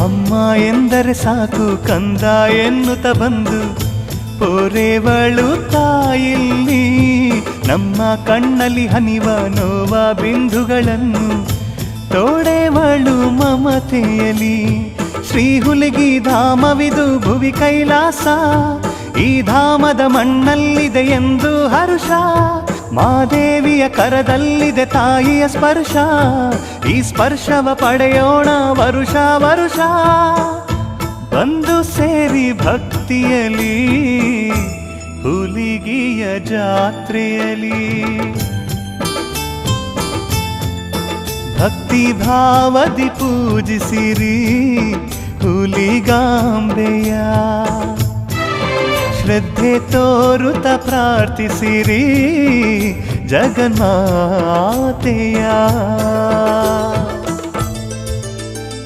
ಅಮ್ಮ ಎಂದರೆ ಸಾಕು ಕಂದ ಎನ್ನುತ್ತ ಬಂದು ಪೋರೆವಳು ತಾಯಿಲ್ಲಿ ನಮ್ಮ ಕಣ್ಣಲ್ಲಿ ಹನಿವ ನೋವ ಬಿಂದುಗಳನ್ನು ತೋಡೆವಳು ಮಮತೆಯಲಿ. ಶ್ರೀ ಹುಲಿಗಿ ಧಾಮವಿದು ಭುವಿ ಕೈಲಾಸ, ಈ ಧಾಮದ ಮಣ್ಣಲ್ಲಿದೆ ಎಂದು ಹರುಷ. ಮಾದೇವಿಯ ಕರದಲ್ಲಿದೆ ತಾಯಿಯ ಸ್ಪರ್ಶ, ಈ ಸ್ಪರ್ಶವ ಪಡೆಯೋಣ ವರುಷ ವರುಷ. ಬಂದು ಸೇರಿ ಭಕ್ತಿಯಲಿ ಹುಲಿಗಿಯ ಜಾತ್ರೆಯಲಿ, ಭಕ್ತಿ ಭಾವದಿ ಪೂಜಿಸಿರಿ ಹುಲಿಗಾಂಬೆಯ. ಶ್ರದ್ಧೆ ತೋರುತ ಪ್ರಾರ್ಥಿಸಿರಿ ಜಗನ್ಮಾತೆಯ.